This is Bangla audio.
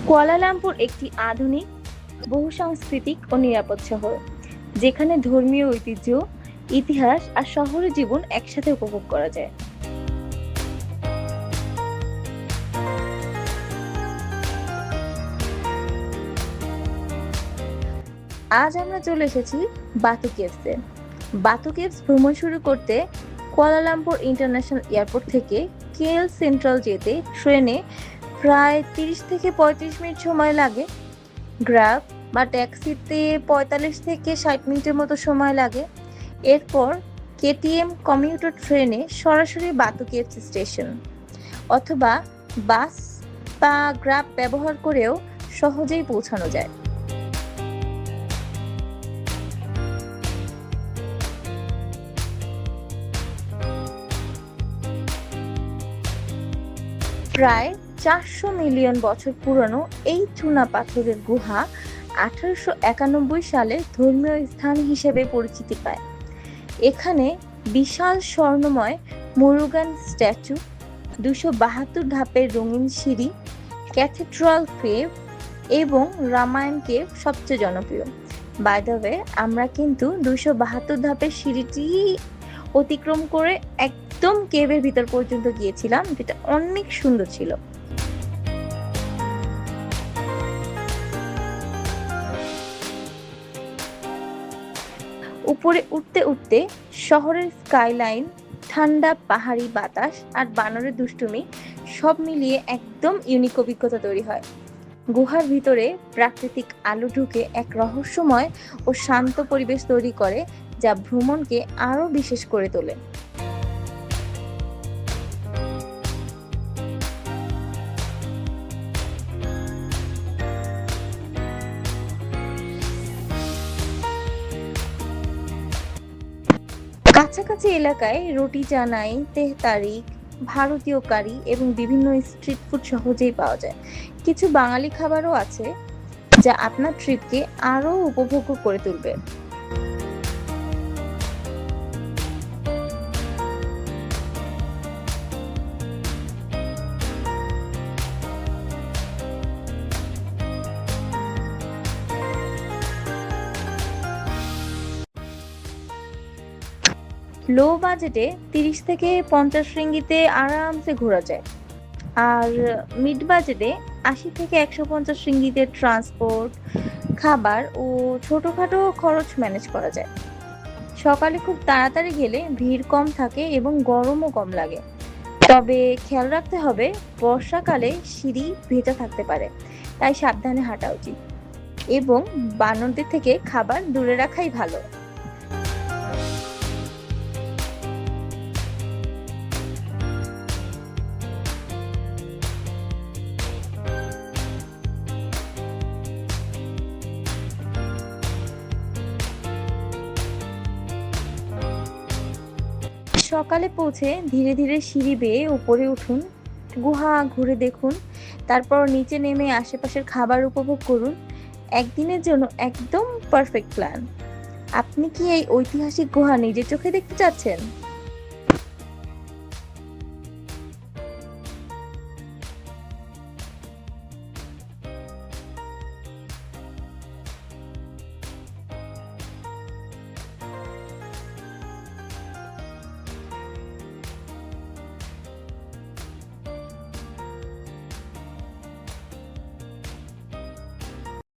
কুয়ালালামপুর একটি আধুনিক, বহুসাংস্কৃতিক ও নিরাপদ শহর, যেখানে ধর্মীয় ঐতিহ্য, ইতিহাস আর শহুরে জীবন একসাথে উপভোগ করা যায়। আজ আমরা চলে এসেছি বাতু কেভসে। বাতু কেভস ভ্রমণ শুরু করতে কুয়ালালামপুর ইন্টারন্যাশনাল এয়ারপোর্ট থেকে কেএল সেন্ট্রাল যেতে ট্রেনে প্রায় ৩০ থেকে ৩৫ মিনিট সময় লাগে। গ্র্যাব বা ট্যাক্সিতে ৪৫ থেকে ৬০ মিনিটের মতো সময় লাগে। এরপর কেটিএম কমিউটার ট্রেনে সরাসরি বাতু কেভস স্টেশন, অথবা বাস বা গ্র্যাব ব্যবহার করেও সহজেই পৌঁছানো যায়। প্রায় ৪০০ মিলিয়ন বছর পুরনো এই চুনা পাথরের গুহা ১৮৯১ সালে ধর্মীয় স্থান হিসেবে পরিচিতি পায়। এখানে বিশাল স্বর্ণময় মুরুগান স্ট্যাচু, ২৭২ ধাপের রঙিন সিঁড়ি, ক্যাথেড্রাল কেভ এবং রামায়ণ কেভ সবচেয়ে জনপ্রিয়। বাই দ্য ওয়ে, আমরা কিন্তু ২৭২ ধাপের সিঁড়িটি অতিক্রম করে একদম কেভের ভিতর পর্যন্ত গিয়েছিলাম, যেটা অনেক সুন্দর ছিল। উপরে উঠতে উঠতে শহরের স্কাইলাইন, ঠান্ডা পাহাড়ি বাতাস আর বানরের দুষ্টুমি সব মিলিয়ে একদম ইউনিক অভিজ্ঞতা তৈরি হয়। গুহার ভিতরে প্রাকৃতিক আলো ঢুকে এক রহস্যময় ও শান্ত পরিবেশ তৈরি করে, যা ভ্রমণকে আরো বিশেষ করে তোলে। কাছাকাছি এলাকায় রুটি চানাই, তেহতারি, ভারতীয় কারি এবং বিভিন্ন স্ট্রিট ফুড সহজেই পাওয়া যায়। কিছু বাঙালি খাবারও আছে, যা আপনার ট্রিপকে আরো উপভোগ্য করে তুলবে। লো বাজেটে ৩০ থেকে ৫০ রিঙ্গিতে আরামসে ঘোরা যায়, আর মিড বাজেটে ৮০ থেকে ১৫০ রিঙ্গিতে ট্রান্সপোর্ট, খাবার ও ছোটখাটো খরচ ম্যানেজ করা যায়। সকালে খুব তাড়াতাড়ি গেলে ভিড় কম থাকে এবং গরমও কম লাগে। তবে খেয়াল রাখতে হবে, বর্ষাকালে সিঁড়ি ভেজা থাকতে পারে, তাই সাবধানে হাঁটা উচিত এবং বানরদের থেকে খাবার দূরে রাখাই ভালো। সকালে পৌঁছে ধীরে ধীরে সিঁড়ি বেয়ে উপরে উঠুন, গুহা ঘুরে দেখুন, তারপর নিচে নেমে আশেপাশের খাবার উপভোগ করুন। একদিনের জন্য একদম পারফেক্ট প্ল্যান। আপনি কি এই ঐতিহাসিক গুহা নিজের চোখে দেখতে চাচ্ছেন?